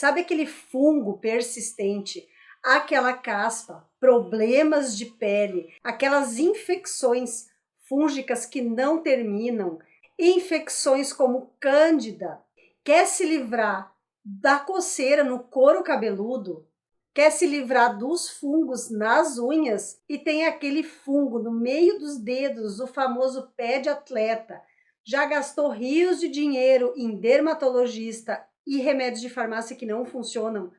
Sabe aquele fungo persistente, aquela caspa, problemas de pele, aquelas infecções fúngicas que não terminam, infecções como cândida? Quer se livrar da coceira no couro cabeludo? Quer se livrar dos fungos nas unhas e tem aquele fungo no meio dos dedos, o famoso pé de atleta? Já gastou rios de dinheiro em dermatologista e remédios de farmácia que não funcionam?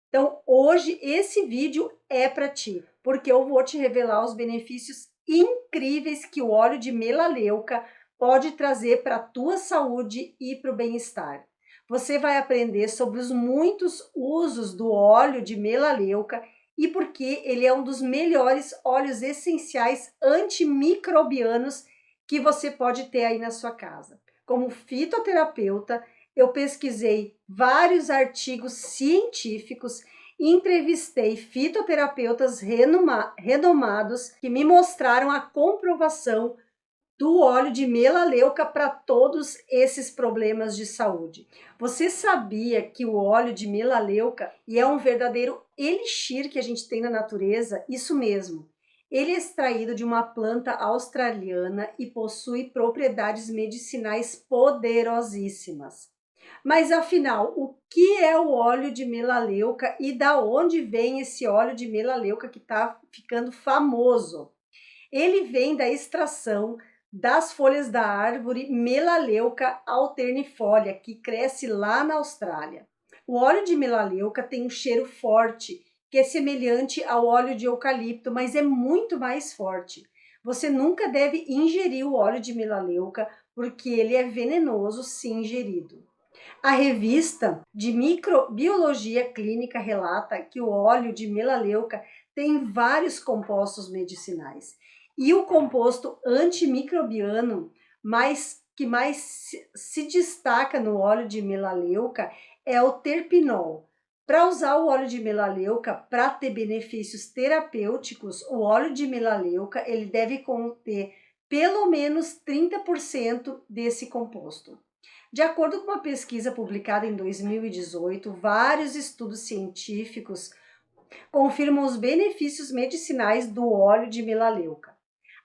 Então, hoje esse vídeo é para ti, porque eu vou te revelar os benefícios incríveis que o óleo de melaleuca pode trazer para a tua saúde e para o bem-estar. Você vai aprender sobre os muitos usos do óleo de melaleuca e por que ele é um dos melhores óleos essenciais antimicrobianos que você pode ter aí na sua casa. Como fitoterapeuta, eu pesquisei vários artigos científicos, entrevistei fitoterapeutas renomados que me mostraram a comprovação do óleo de melaleuca para todos esses problemas de saúde. Você sabia que o óleo de melaleuca é um verdadeiro elixir que a gente tem na natureza? Isso mesmo. Ele é extraído de uma planta australiana e possui propriedades medicinais poderosíssimas. Mas afinal, o que é o óleo de melaleuca e da onde vem esse óleo de melaleuca que está ficando famoso? Ele vem da extração das folhas da árvore Melaleuca alternifolia, que cresce lá na Austrália. O óleo de melaleuca tem um cheiro forte, que é semelhante ao óleo de eucalipto, mas é muito mais forte. Você nunca deve ingerir o óleo de melaleuca, porque ele é venenoso se ingerido. A revista de microbiologia clínica relata que o óleo de melaleuca tem vários compostos medicinais. E o composto antimicrobiano que mais se destaca no óleo de melaleuca é o terpinol. Para usar o óleo de melaleuca para ter benefícios terapêuticos, o óleo de melaleuca ele deve conter pelo menos 30% desse composto. De acordo com uma pesquisa publicada em 2018, vários estudos científicos confirmam os benefícios medicinais do óleo de melaleuca.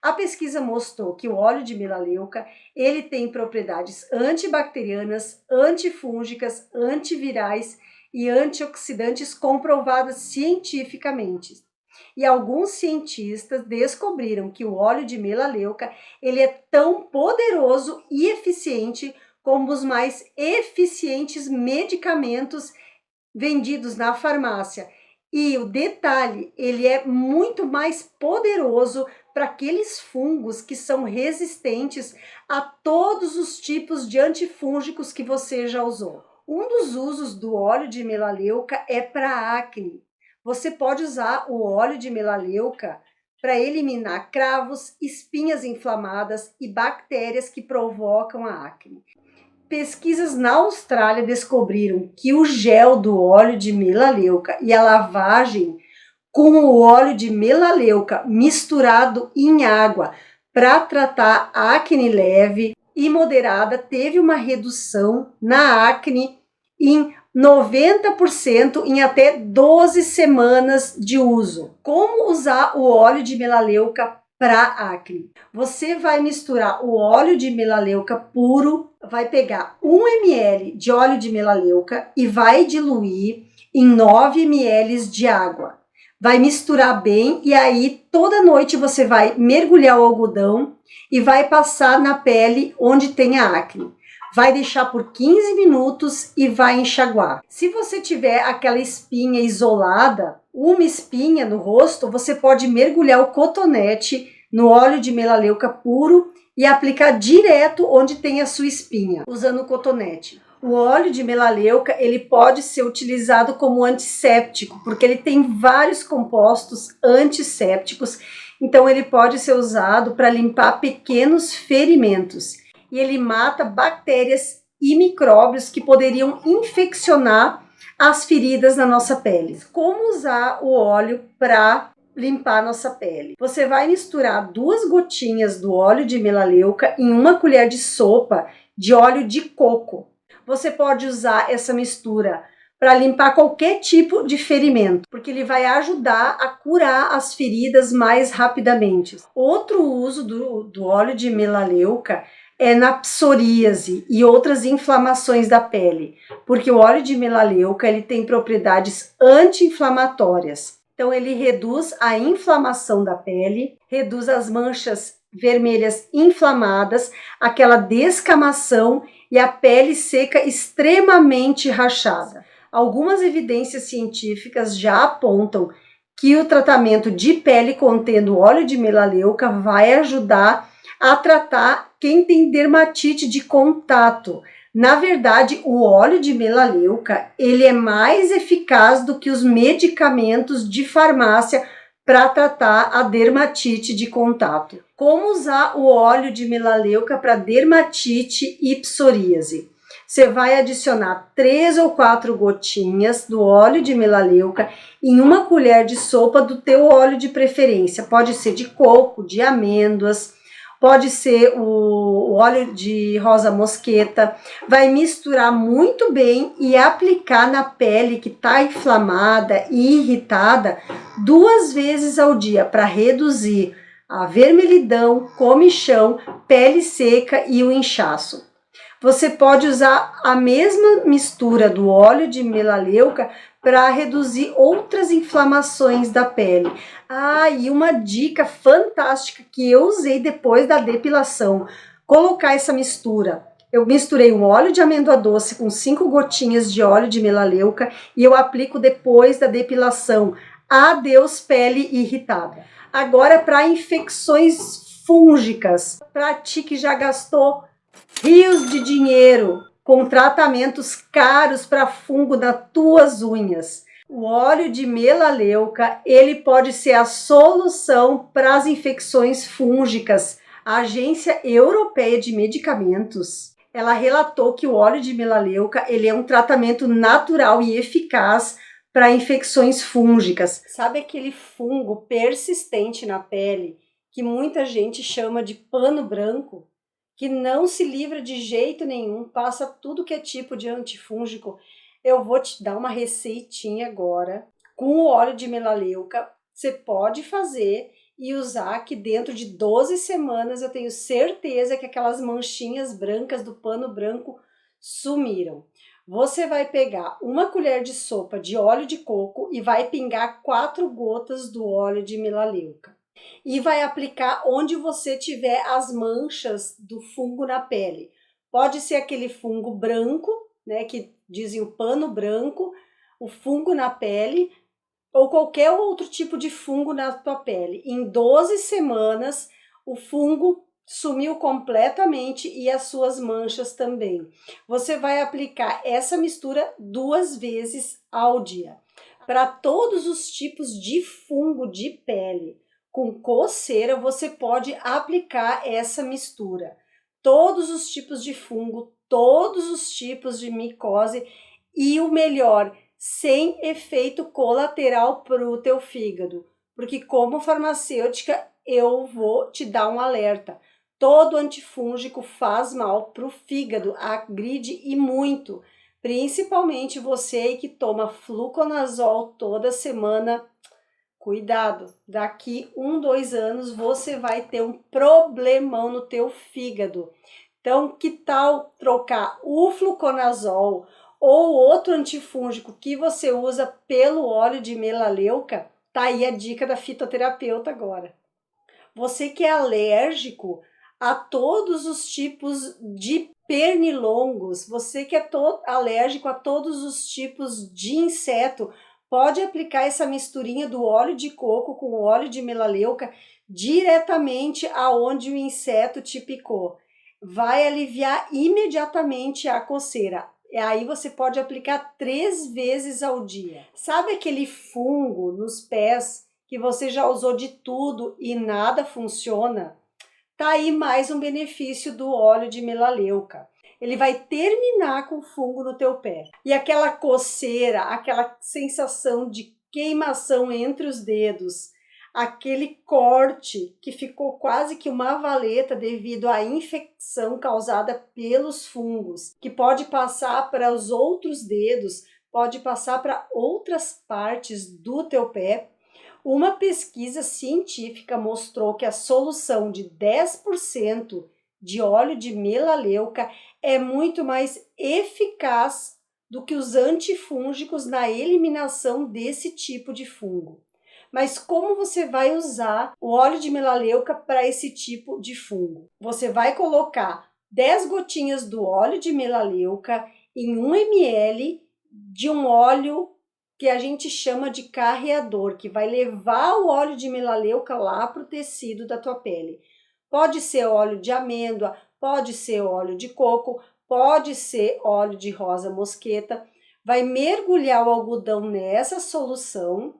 A pesquisa mostrou que o óleo de melaleuca ele tem propriedades antibacterianas, antifúngicas, antivirais e antioxidantes comprovadas cientificamente. E alguns cientistas descobriram que o óleo de melaleuca ele é tão poderoso e eficiente como os mais eficientes medicamentos vendidos na farmácia. E o detalhe, ele é muito mais poderoso para aqueles fungos que são resistentes a todos os tipos de antifúngicos que você já usou. Um dos usos do óleo de melaleuca é para acne. Você pode usar o óleo de melaleuca para eliminar cravos, espinhas inflamadas e bactérias que provocam a acne. Pesquisas na Austrália descobriram que o gel do óleo de melaleuca e a lavagem com o óleo de melaleuca misturado em água para tratar acne leve e moderada teve uma redução na acne em 90% em até 12 semanas de uso. Como usar o óleo de melaleuca para acne? Você vai misturar o óleo de melaleuca puro, vai pegar 1 ml de óleo de melaleuca e vai diluir em 9 ml de água. Vai misturar bem e aí toda noite você vai mergulhar o algodão e vai passar na pele onde tem a acne. Vai deixar por 15 minutos e vai enxaguar. Se você tiver aquela espinha isolada, uma espinha no rosto, você pode mergulhar o cotonete no óleo de melaleuca puro e aplicar direto onde tem a sua espinha, usando o cotonete. O óleo de melaleuca, ele pode ser utilizado como antisséptico, porque ele tem vários compostos antissépticos, então ele pode ser usado para limpar pequenos ferimentos. E ele mata bactérias e micróbios que poderiam infeccionar as feridas na nossa pele. Como usar o óleo para limpar a nossa pele? Você vai misturar 2 gotinhas do óleo de melaleuca em 1 colher de sopa de óleo de coco. Você pode usar essa mistura para limpar qualquer tipo de ferimento, porque ele vai ajudar a curar as feridas mais rapidamente. Outro uso do óleo de melaleuca é na psoríase e outras inflamações da pele, porque o óleo de melaleuca ele tem propriedades anti-inflamatórias. Então ele reduz a inflamação da pele, reduz as manchas vermelhas inflamadas, aquela descamação e a pele seca extremamente rachada. Algumas evidências científicas já apontam que o tratamento de pele contendo óleo de melaleuca vai ajudar a tratar quem tem dermatite de contato. Na verdade, o óleo de melaleuca, ele é mais eficaz do que os medicamentos de farmácia para tratar a dermatite de contato. Como usar o óleo de melaleuca para dermatite e psoríase? Você vai adicionar 3 ou 4 gotinhas do óleo de melaleuca em uma colher de sopa do teu óleo de preferência. Pode ser de coco, de amêndoas, pode ser o óleo de rosa mosqueta. Vai misturar muito bem e aplicar na pele que está inflamada e irritada 2 vezes ao dia para reduzir a vermelhidão, comichão, pele seca e o inchaço. Você pode usar a mesma mistura do óleo de melaleuca para reduzir outras inflamações da pele. E uma dica fantástica que eu usei depois da depilação, colocar essa mistura. Eu misturei um óleo de amêndoa doce com 5 gotinhas de óleo de melaleuca e eu aplico depois da depilação. Adeus, pele irritada. Agora, para infecções fúngicas, para ti que já gastou rios de dinheiro com tratamentos caros para fungo nas tuas unhas. O óleo de melaleuca, ele pode ser a solução para as infecções fúngicas. A Agência Europeia de Medicamentos, ela relatou que o óleo de melaleuca, ele é um tratamento natural e eficaz para infecções fúngicas. Sabe aquele fungo persistente na pele que muita gente chama de pano branco? Que não se livra de jeito nenhum, passa tudo que é tipo de antifúngico. Eu vou te dar uma receitinha agora com o óleo de melaleuca. Você pode fazer e usar que dentro de 12 semanas eu tenho certeza que aquelas manchinhas brancas do pano branco sumiram. Você vai pegar uma colher de sopa de óleo de coco e vai pingar 4 gotas do óleo de melaleuca. E vai aplicar onde você tiver as manchas do fungo na pele. Pode ser aquele fungo branco, né, que dizem o pano branco, o fungo na pele, ou qualquer outro tipo de fungo na tua pele. Em 12 semanas, o fungo sumiu completamente e as suas manchas também. Você vai aplicar essa mistura 2 vezes ao dia. Para todos os tipos de fungo de pele, com coceira, você pode aplicar essa mistura. Todos os tipos de fungo, todos os tipos de micose e o melhor, sem efeito colateral para o teu fígado. Porque como farmacêutica, eu vou te dar um alerta. Todo antifúngico faz mal para o fígado, agride e muito. Principalmente você que toma fluconazol toda semana. Cuidado, daqui 2 anos você vai ter um problemão no teu fígado. Então, que tal trocar o fluconazol ou outro antifúngico que você usa pelo óleo de melaleuca? Tá aí a dica da fitoterapeuta agora. Você que é alérgico a todos os tipos de pernilongos, você que é alérgico a todos os tipos de inseto, pode aplicar essa misturinha do óleo de coco com o óleo de melaleuca diretamente aonde o inseto te picou. Vai aliviar imediatamente a coceira. E aí você pode aplicar 3 vezes ao dia. Sabe aquele fungo nos pés que você já usou de tudo e nada funciona? Tá aí mais um benefício do óleo de melaleuca. Ele vai terminar com o fungo no teu pé. E aquela coceira, aquela sensação de queimação entre os dedos, aquele corte que ficou quase que uma valeta devido à infecção causada pelos fungos, que pode passar para os outros dedos, pode passar para outras partes do teu pé. Uma pesquisa científica mostrou que a solução de 10% de óleo de melaleuca é muito mais eficaz do que os antifúngicos na eliminação desse tipo de fungo. Mas como você vai usar o óleo de melaleuca para esse tipo de fungo? Você vai colocar 10 gotinhas do óleo de melaleuca em 1 ml de um óleo que a gente chama de carreador, que vai levar o óleo de melaleuca lá para o tecido da tua pele. Pode ser óleo de amêndoa, pode ser óleo de coco, pode ser óleo de rosa mosqueta. Vai mergulhar o algodão nessa solução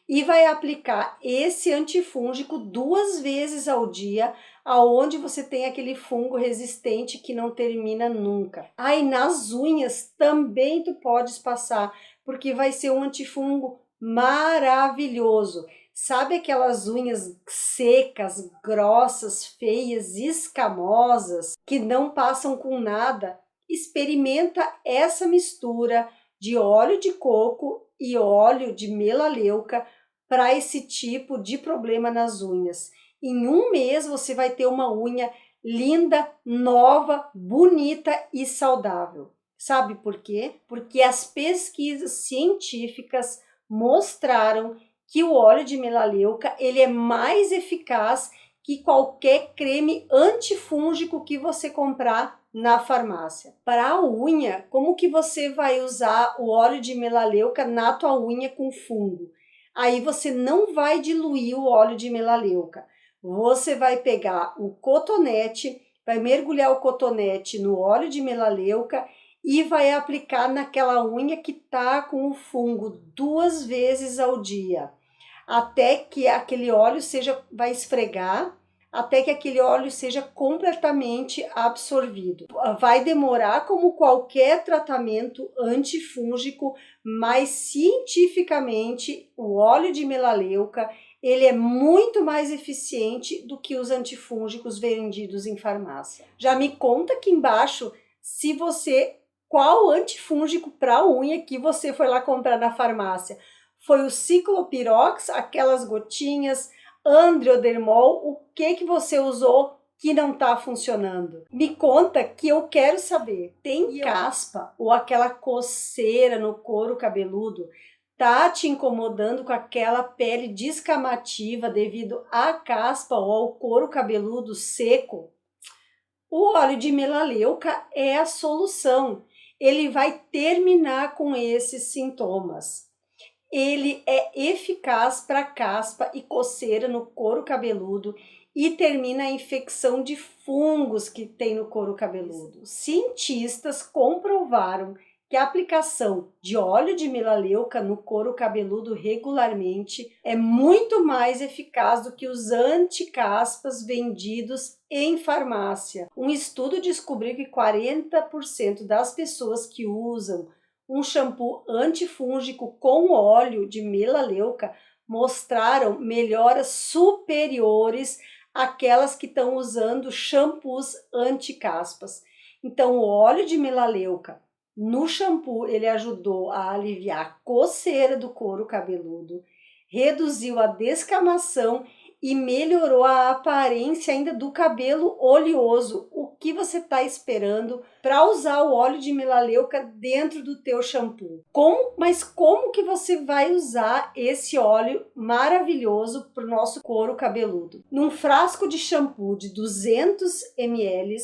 e vai aplicar esse antifúngico 2 vezes ao dia, aonde você tem aquele fungo resistente que não termina nunca. Aí nas unhas também tu podes passar, porque vai ser um antifungo maravilhoso. Sabe aquelas unhas secas, grossas, feias, escamosas, que não passam com nada? Experimenta essa mistura de óleo de coco e óleo de melaleuca para esse tipo de problema nas unhas. Em 1 mês você vai ter uma unha linda, nova, bonita e saudável. Sabe por quê? Porque as pesquisas científicas mostraram que o óleo de melaleuca ele é mais eficaz que qualquer creme antifúngico que você comprar na farmácia. Para a unha, como que você vai usar o óleo de melaleuca na tua unha com fungo? Aí você não vai diluir o óleo de melaleuca. Você vai pegar o cotonete, vai mergulhar o cotonete no óleo de melaleuca e vai aplicar naquela unha que tá com o fungo 2 vezes ao dia, até que aquele óleo vai esfregar, até que aquele óleo seja completamente absorvido. Vai demorar como qualquer tratamento antifúngico, mas cientificamente o óleo de melaleuca ele é muito mais eficiente do que os antifúngicos vendidos em farmácia. Já me conta aqui embaixo qual antifúngico para unha que você foi lá comprar na farmácia. Foi o Ciclopirox, aquelas gotinhas, Androdermol, o que você usou que não está funcionando? Me conta que eu quero saber. Tem caspa ou aquela coceira no couro cabeludo? Tá te incomodando com aquela pele descamativa devido à caspa ou ao couro cabeludo seco? O óleo de melaleuca é a solução. Ele vai terminar com esses sintomas. Ele é eficaz para caspa e coceira no couro cabeludo e termina a infecção de fungos que tem no couro cabeludo. Cientistas comprovaram que a aplicação de óleo de melaleuca no couro cabeludo regularmente é muito mais eficaz do que os anticaspas vendidos em farmácia. Um estudo descobriu que 40% das pessoas que usam um shampoo antifúngico com óleo de melaleuca mostraram melhoras superiores àquelas que estão usando shampoos anticaspas. Então, o óleo de melaleuca no shampoo, ele ajudou a aliviar a coceira do couro cabeludo, reduziu a descamação e melhorou a aparência ainda do cabelo oleoso. O que você está esperando para usar o óleo de melaleuca dentro do teu shampoo? Mas como que você vai usar esse óleo maravilhoso para o nosso couro cabeludo? Num frasco de shampoo de 200 ml,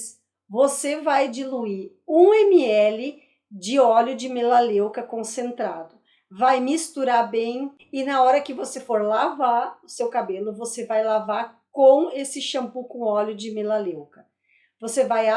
você vai diluir 1 ml de óleo de melaleuca concentrado. Vai misturar bem e na hora que você for lavar o seu cabelo, você vai lavar com esse shampoo com óleo de melaleuca. Você vai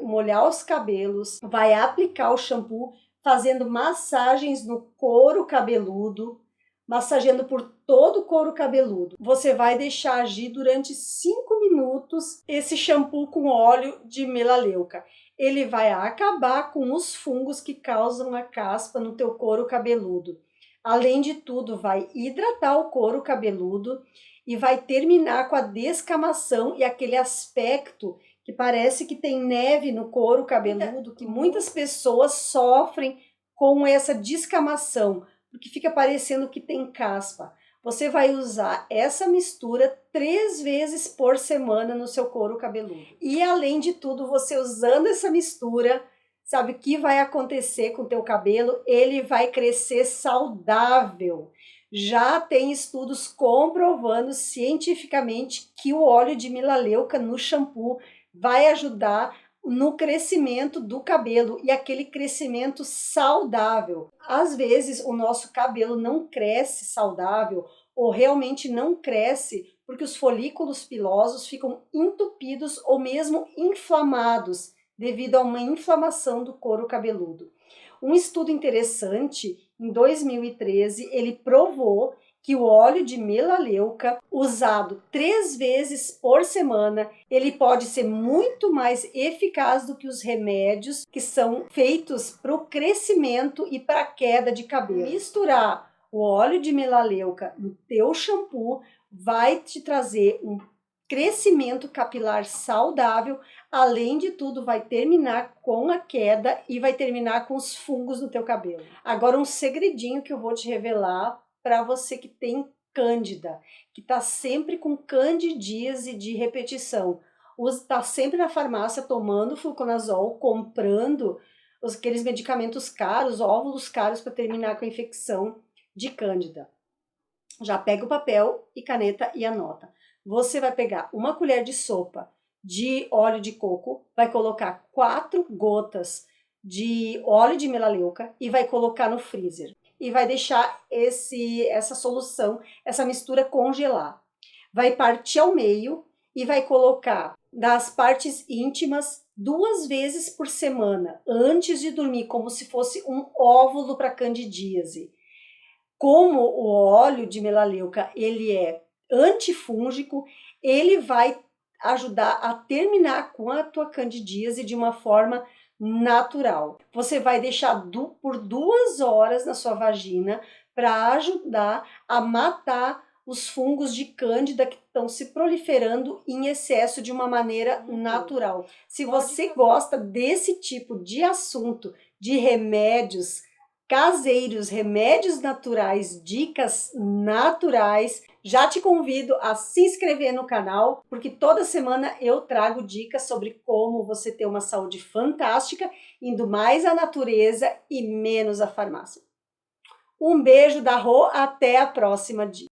molhar os cabelos, vai aplicar o shampoo fazendo massagens no couro cabeludo, massageando por todo o couro cabeludo. Você vai deixar agir durante 5 minutos esse shampoo com óleo de melaleuca. Ele vai acabar com os fungos que causam a caspa no teu couro cabeludo. Além de tudo, vai hidratar o couro cabeludo e vai terminar com a descamação e aquele aspecto que parece que tem neve no couro cabeludo, que muitas pessoas sofrem com essa descamação, porque fica parecendo que tem caspa. Você vai usar essa mistura 3 vezes por semana no seu couro cabeludo. E além de tudo, você usando essa mistura, sabe o que vai acontecer com o teu cabelo? Ele vai crescer saudável. Já tem estudos comprovando cientificamente que o óleo de melaleuca no shampoo vai ajudar no crescimento do cabelo e aquele crescimento saudável. Às vezes o nosso cabelo não cresce saudável ou realmente não cresce porque os folículos pilosos ficam entupidos ou mesmo inflamados devido a uma inflamação do couro cabeludo. Um estudo interessante, em 2013, ele provou que o óleo de melaleuca, usado 3 vezes por semana, ele pode ser muito mais eficaz do que os remédios que são feitos para o crescimento e para a queda de cabelo. Misturar o óleo de melaleuca no teu shampoo vai te trazer um crescimento capilar saudável, além de tudo vai terminar com a queda e vai terminar com os fungos no teu cabelo. Agora um segredinho que eu vou te revelar para você que tem cândida, que está sempre com candidíase de repetição, está sempre na farmácia tomando fluconazol, comprando aqueles medicamentos caros, óvulos caros para terminar com a infecção de cândida. Já pega o papel e caneta e anota. Você vai pegar uma colher de sopa de óleo de coco, vai colocar 4 gotas de óleo de melaleuca e vai colocar no freezer. E vai deixar essa solução, essa mistura congelar. Vai partir ao meio e vai colocar nas partes íntimas 2 vezes por semana, antes de dormir, como se fosse um óvulo para candidíase. Como o óleo de melaleuca ele é antifúngico, ele vai ajudar a terminar com a tua candidíase de uma forma natural. Você vai deixar por 2 horas na sua vagina para ajudar a matar os fungos de cândida que estão se proliferando em excesso de uma maneira natural. Se você gosta desse tipo de assunto, de remédios caseiros, remédios naturais, dicas naturais, já te convido a se inscrever no canal, porque toda semana eu trago dicas sobre como você ter uma saúde fantástica, indo mais à natureza e menos à farmácia. Um beijo da Rô, até a próxima dica.